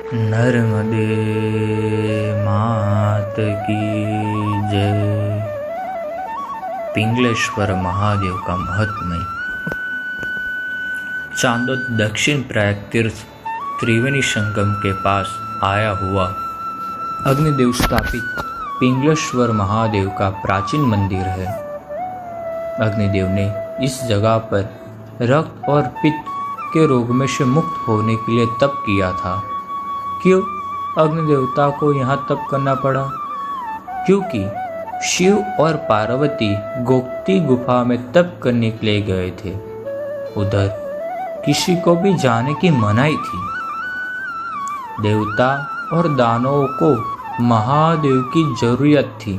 नर्मदे मात की जय। पिंगलेश्वर महादेव का महत्मय। चांदोद दक्षिण प्रयाग तीर्थ त्रिवेणी संगम के पास आया हुआ अग्निदेव स्थापित पिंगलेश्वर महादेव का प्राचीन मंदिर है। अग्निदेव ने इस जगह पर रक्त और पित्त के रोग में से मुक्त होने के लिए तप किया था। क्यों अग्निदेवता को यहाँ तप करना पड़ा? क्योंकि शिव और पार्वती गोमती गुफा में तप करने के लिए गए थे। उधर किसी को भी जाने की मनाही थी। देवता और दानवों को महादेव की जरूरत थी।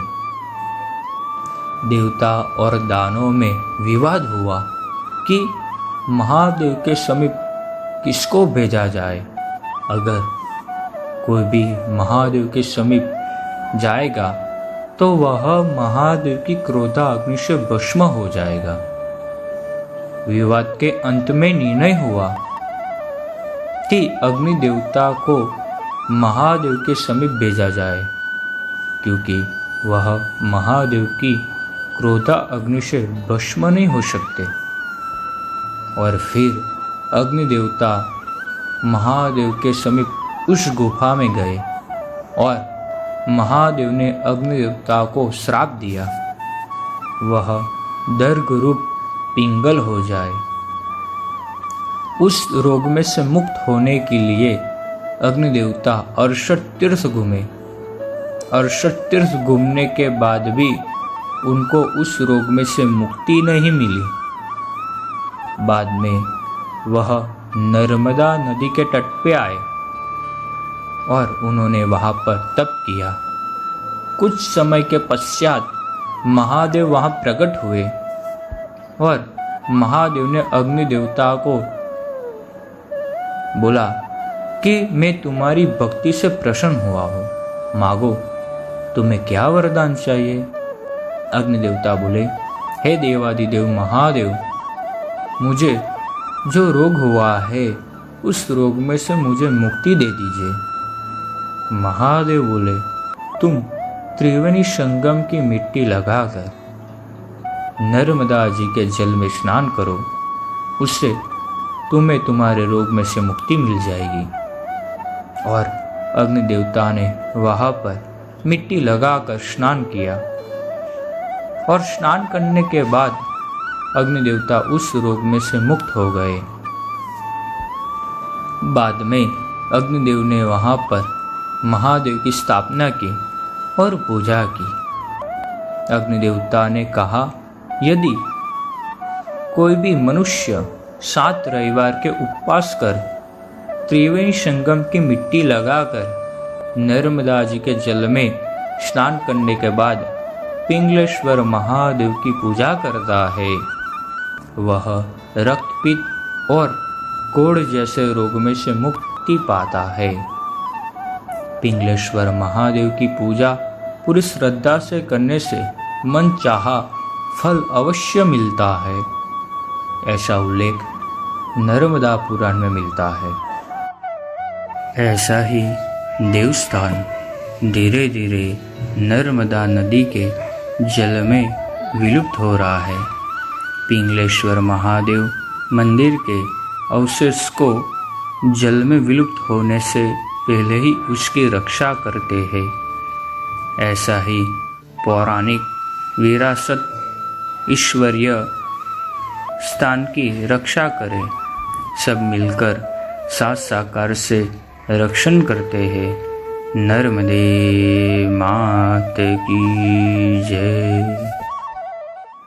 देवता और दानवों में विवाद हुआ कि महादेव के समीप किसको भेजा जाए। अगर कोई भी महादेव के समीप जाएगा तो वह महादेव की क्रोधाग्नि से भस्म हो जाएगा। विवाद के अंत में निर्णय हुआ कि अग्नि देवता को महादेव के समीप भेजा जाए, क्योंकि वह महादेव की क्रोधाग्नि से भस्म नहीं हो सकते। और फिर अग्नि देवता महादेव के समीप उस गुफा में गए और महादेव ने अग्नि देवता को श्राप दिया, वह दर्ग रूप पिंगल हो जाए। उस रोग में से मुक्त होने के लिए अग्नि देवता 68 तीर्थ घूमे। 68 तीर्थ घूमने के बाद भी उनको उस रोग में से मुक्ति नहीं मिली। बाद में वह नर्मदा नदी के तट पे आए और उन्होंने वहां पर तप किया। कुछ समय के पश्चात महादेव वहां प्रकट हुए और महादेव ने अग्नि देवता को बोला कि मैं तुम्हारी भक्ति से प्रसन्न हुआ हूँ, मांगो, तुम्हें क्या वरदान चाहिए। अग्नि देवता बोले, हे देवादिदेव महादेव, मुझे जो रोग हुआ है उस रोग में से मुझे मुक्ति दे दीजिए। महादेव बोले, तुम त्रिवेणी संगम की मिट्टी लगाकर नर्मदा जी के जल में स्नान करो, उससे तुम्हें तुम्हारे रोग में से मुक्ति मिल जाएगी। और अग्नि देवता ने वहां पर मिट्टी लगाकर स्नान किया और स्नान करने के बाद अग्नि देवता उस रोग में से मुक्त हो गए। बाद में अग्निदेव ने वहां पर महादेव की स्थापना की और पूजा की। अग्निदेवता ने कहा, यदि कोई भी मनुष्य 7 रविवार के उपवास कर त्रिवेणी संगम की मिट्टी लगाकर नर्मदा जी के जल में स्नान करने के बाद पिंगलेश्वर महादेव की पूजा करता है, वह रक्तपित्त और कोढ़ जैसे रोग में से मुक्ति पाता है। पिंगलेश्वर महादेव की पूजा पूरी श्रद्धा से करने से मन चाहा फल अवश्य मिलता है, ऐसा उल्लेख नर्मदा पुराण में मिलता है। ऐसा ही देवस्थान धीरे धीरे नर्मदा नदी के जल में विलुप्त हो रहा है। पिंगलेश्वर महादेव मंदिर के अवशेष को जल में विलुप्त होने से पहले ही उसकी रक्षा करते हैं। ऐसा ही पौराणिक विरासत ईश्वरीय स्थान की रक्षा करें, सब मिलकर साथ साकार से रक्षण करते हैं। नर्मदे मात की जय।